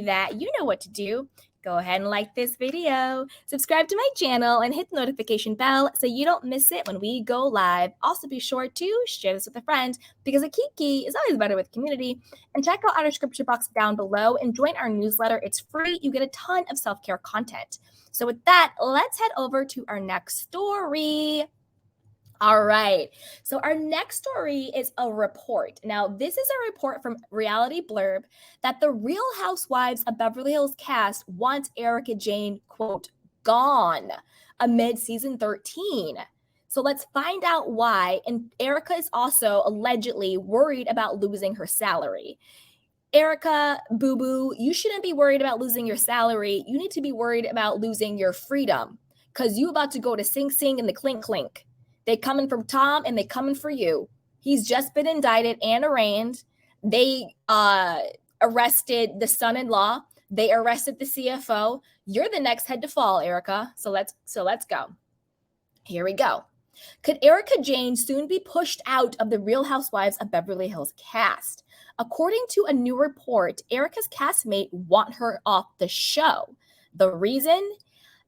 that, you know what to do. Go ahead and like this video, subscribe to my channel, and hit the notification bell so you don't miss it when we go live. Also, be sure to share this with a friend because a kiki is always better with community. And check out our description box down below and join our newsletter. It's free. You get a ton of self-care content. So with that, let's head over to our next story. All right. So our next story is a report. Now, this is a report from Reality Blurb that the Real Housewives of Beverly Hills cast wants Erika Jayne, quote, gone amid season 13. So let's find out why. And Erika is also allegedly worried about losing her salary. Erika, boo-boo, you shouldn't be worried about losing your salary. You need to be worried about losing your freedom because you about to go to Sing Sing and the Clink Clink. They coming from Tom and they coming for you. He's just been indicted and arraigned. They arrested the son-in-law. They arrested the CFO. You're the next head to fall, Erika. So let's go. Here we go. Could Erika Jayne soon be pushed out of the Real Housewives of Beverly Hills cast? According to a new report, Erika's castmate want her off the show. The reason?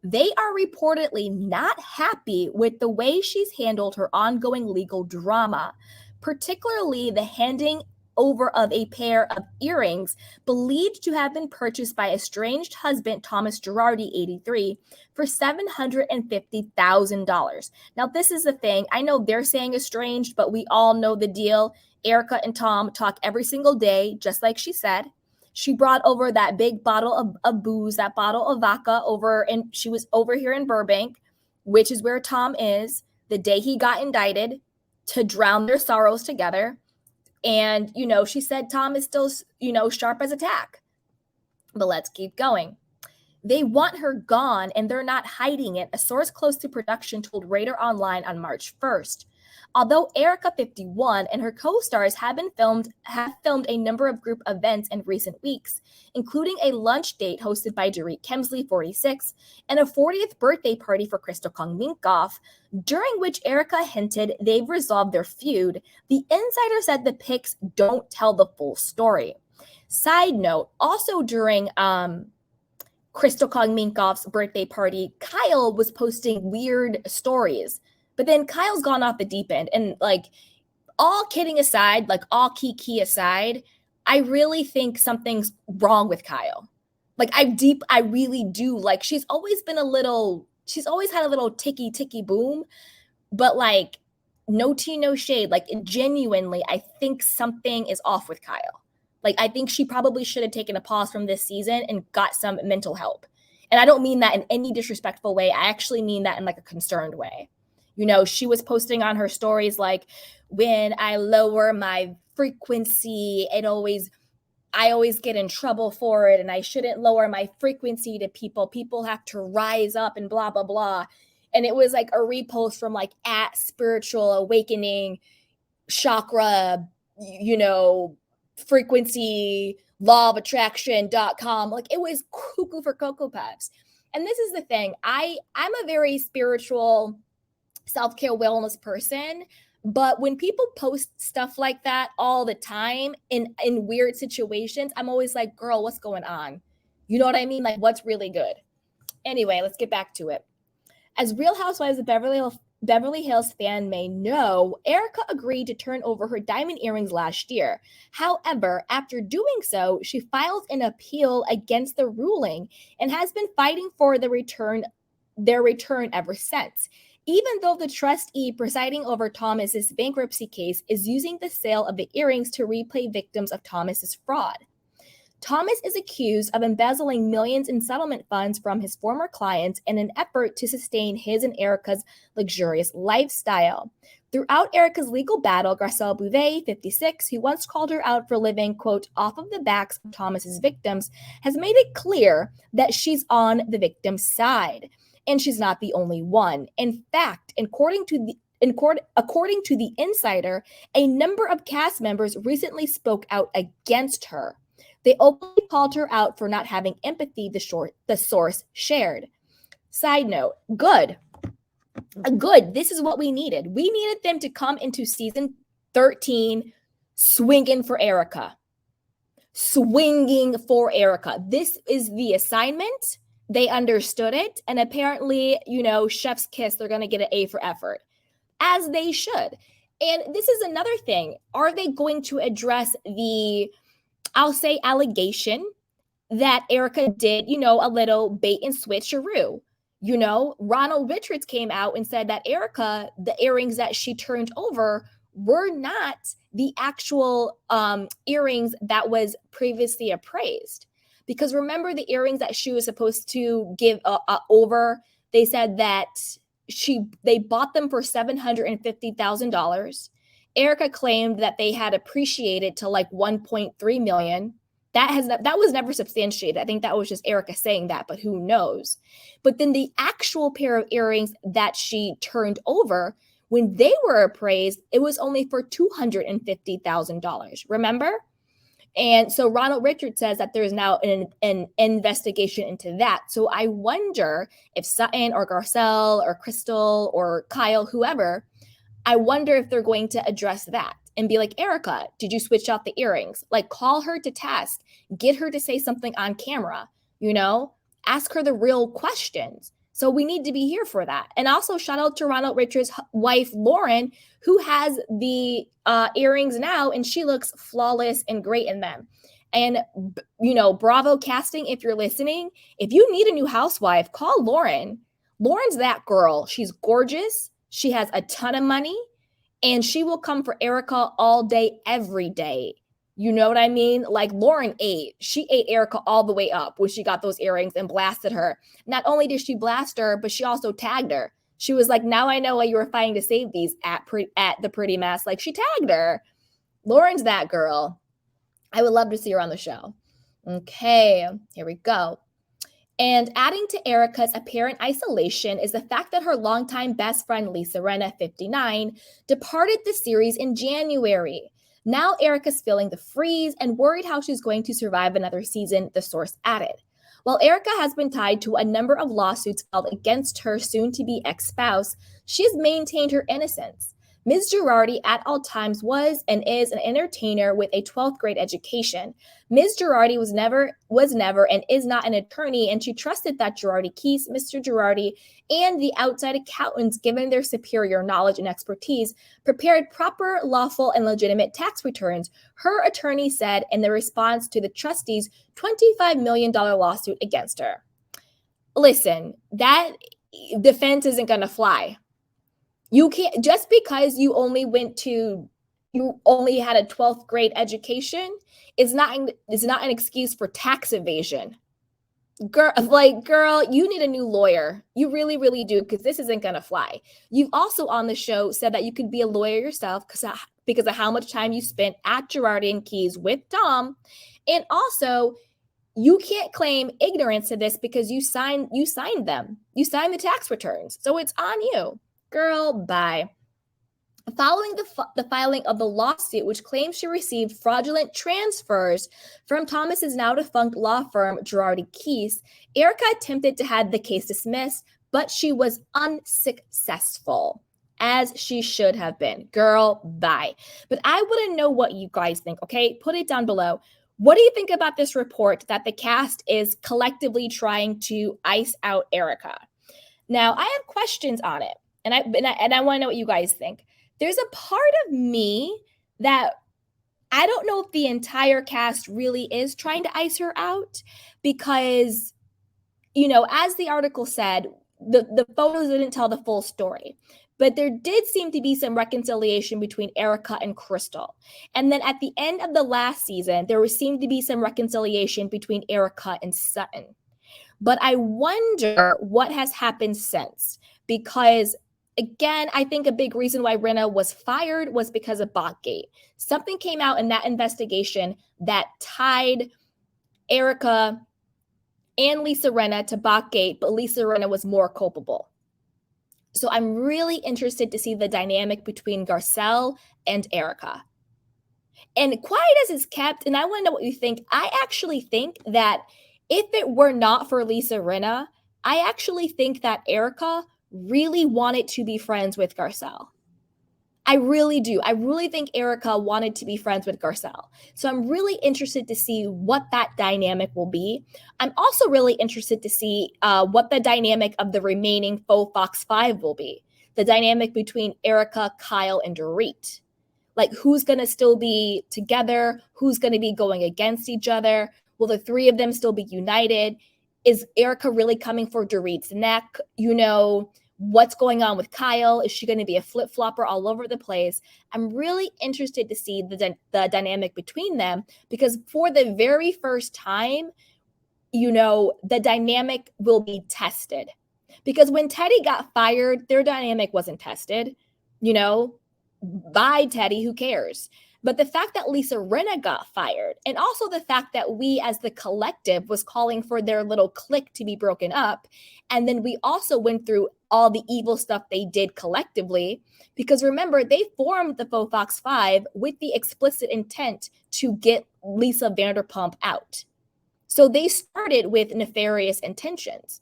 They are reportedly not happy with the way she's handled her ongoing legal drama, particularly the handing over of a pair of earrings believed to have been purchased by estranged husband Thomas Girardi, 83, for $750,000. Now, this is the thing. I know they're saying estranged, but we all know the deal. Erika and Tom talk every single day, just like she said. She brought over that big bottle of booze, that bottle of vodka over, and she was over here in Burbank, which is where Tom is, the day he got indicted, to drown their sorrows together. And, she said Tom is still, sharp as a tack. But let's keep going. They want her gone, and they're not hiding it, a source close to production told Radar Online on March 1st. Although Erika, 51, and her co-stars have filmed a number of group events in recent weeks, including a lunch date hosted by Dorit Kemsley, 46, and a 40th birthday party for Crystal Kong Minkoff, during which Erika hinted they've resolved their feud, the insider said the pics don't tell the full story. Side note, also during Crystal Kong Minkoff's birthday party, Kyle was posting weird stories. But then Kyle's gone off the deep end. And all kidding aside, all kiki aside, I really think something's wrong with Kyle. I really do. She's always had a little ticky boom, but no tea, no shade. Genuinely, I think something is off with Kyle. I think she probably should have taken a pause from this season and got some mental help. And I don't mean that in any disrespectful way. I actually mean that in a concerned way. She was posting on her stories when I lower my frequency, I always get in trouble for it, and I shouldn't lower my frequency to people. People have to rise up and blah, blah, blah. And it was a repost from at Spiritual Awakening, chakra, frequency, law of attraction.com. It was cuckoo for Cocoa Puffs. And this is the thing. I'm a very spiritual self-care wellness person, but when people post stuff like that all the time in weird situations, I'm always like, girl, what's going on? You know what I mean? What's really good? Anyway, let's get back to it. As Real Housewives of Beverly Hills fan may know, Erika agreed to turn over her diamond earrings last year. However, after doing so, she filed an appeal against the ruling and has been fighting for their return ever since. Even though the trustee presiding over Thomas's bankruptcy case is using the sale of the earrings to repay victims of Thomas's fraud. Thomas is accused of embezzling millions in settlement funds from his former clients in an effort to sustain his and Erika's luxurious lifestyle. Throughout Erika's legal battle, Garcelle Bouvet, 56, who once called her out for living, quote, off of the backs of Thomas's victims, has made it clear that she's on the victim's side. And she's not the only one. In fact, according to the insider, a number of cast members recently spoke out against her. They openly called her out for not having empathy, the source shared. Side note, good. This is what we needed. We needed them to come into season 13 swinging for Erika. swinging for Erika. This is the assignment. They understood it. And apparently, chef's kiss, they're going to get an A for effort, as they should. And this is another thing. Are they going to address the, I'll say, allegation that Erika did, a little bait and switcheroo? Ronald Richards came out and said that Erika, the earrings that she turned over were not the actual earrings that was previously appraised. Because remember the earrings that she was supposed to give over, they said that they bought them for $750,000. Erika claimed that they had appreciated to like 1.3 million. That was never substantiated. I think that was just Erika saying that, but who knows? But then the actual pair of earrings that she turned over, when they were appraised, it was only for $250,000. Remember? And so Ronald Richards says that there's now an investigation into that. So I wonder if Sutton or Garcelle or Crystal or Kyle, whoever, I wonder if they're going to address that and be like, Erika, did you switch out the earrings? Like, call her to task, get her to say something on camera, ask her the real questions. So we need to be here for that. And also shout out to Ronald Richards' wife, Lauren, who has the earrings now, and she looks flawless and great in them. And, bravo casting, if you're listening, if you need a new housewife, call Lauren. Lauren's that girl. She's gorgeous. She has a ton of money, and she will come for Erika all day, every day. You know what I mean? Like Lauren she ate Erika all the way up when she got those earrings and blasted her. Not only did she blast her, but she also tagged her. She was like, now I know why you were fighting to save these at the Pretty Mess. Like, she tagged her. Lauren's that girl. I would love to see her on the show. Okay, here we go. And adding to Erika's apparent isolation is the fact that her longtime best friend, Lisa Rinna, 59, departed the series in January. Now Erika's feeling the freeze and worried how she's going to survive another season, the source added. While Erika has been tied to a number of lawsuits filed against her soon-to-be ex-spouse, she has maintained her innocence. Ms. Girardi at all times was and is an entertainer with a 12th grade education. Ms. Girardi was never and is not an attorney, and she trusted that Girardi Keese, Mr. Girardi, and the outside accountants, given their superior knowledge and expertise, prepared proper, lawful, and legitimate tax returns, her attorney said in the response to the trustees' $25 million lawsuit against her. Listen, that defense isn't going to fly. You can't, just because you only had a 12th grade education is not an excuse for tax evasion. Girl, you need a new lawyer. You really, really do, because this isn't going to fly. You've also on the show said that you could be a lawyer yourself because of how much time you spent at Girardi and Keese with Tom. And also, you can't claim ignorance to this because you signed them. You signed the tax returns. So it's on you. Girl, bye. Following the filing of the lawsuit, which claims she received fraudulent transfers from Thomas's now defunct law firm, Girardi Keese, Erika attempted to have the case dismissed, but she was unsuccessful, as she should have been. Girl, bye. But I want to know what you guys think, okay? Put it down below. What do you think about this report that the cast is collectively trying to ice out Erika? Now, I have questions on it. And I want to know what you guys think. There's a part of me that I don't know if the entire cast really is trying to ice her out because, as the article said, the photos didn't tell the full story. But there did seem to be some reconciliation between Erika and Crystal. And then at the end of the last season, there seemed to be some reconciliation between Erika and Sutton. But I wonder what has happened since, because again, I think a big reason why Rinna was fired was because of Botgate. Something came out in that investigation that tied Erika and Lisa Rinna to Botgate, but Lisa Rinna was more culpable. So I'm really interested to see the dynamic between Garcelle and Erika. And quiet as it's kept, and I want to know what you think, I actually think that if it were not for Lisa Rinna, I actually think that Erika really wanted to be friends with Garcelle. I really do. I really think Erika wanted to be friends with Garcelle. So I'm really interested to see what that dynamic will be. I'm also really interested to see what the dynamic of the remaining faux Fox 5 will be. The dynamic between Erika, Kyle, and Dorit. Like, who's going to still be together? Who's going to be going against each other? Will the three of them still be united? Is Erika really coming for Dorit's neck? You know, what's going on with Kyle? Is she going to be a flip-flopper all over the place? I'm really interested to see the dynamic between them, because for the very first time, you know, the dynamic will be tested. Because when Teddy got fired, their dynamic wasn't tested. You know, bye, Teddy, who cares? But the fact that Lisa Rinna got fired, and also the fact that we as the collective was calling for their little clique to be broken up, and then we also went through all the evil stuff they did collectively, because remember, they formed the Faux Fox 5 with the explicit intent to get Lisa Vanderpump out. So they started with nefarious intentions.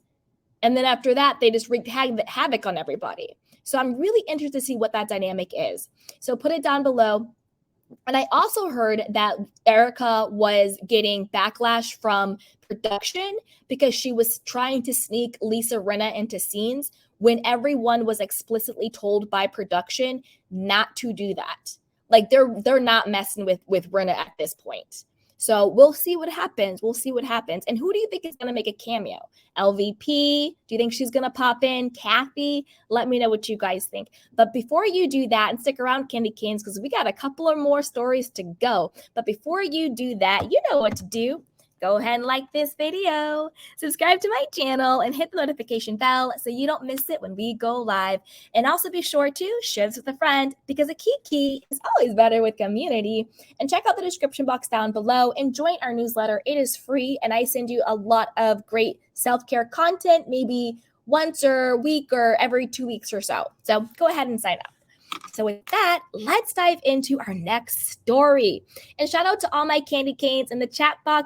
And then after that, they just wreaked havoc on everybody. So I'm really interested to see what that dynamic is. So put it down below. And I also heard that Erika was getting backlash from production because she was trying to sneak Lisa Rinna into scenes when everyone was explicitly told by production not to do that. Like, they're not messing with Rinna at this point. So we'll see what happens. We'll see what happens. And who do you think is going to make a cameo? LVP? Do you think she's going to pop in? Kathy? Let me know what you guys think. But before you do that, and stick around, Candy Canes, because we got a couple of more stories to go. But before you do that, you know what to do. Go ahead and like this video, subscribe to my channel, and hit the notification bell so you don't miss it when we go live. And also be sure to share this with a friend, because a kiki is always better with community. And check out the description box down below and join our newsletter. It is free, and I send you a lot of great self-care content, maybe once a week or every 2 weeks or so. So go ahead and sign up. So with that, let's dive into our next story. And shout out to all my candy canes in the chat box.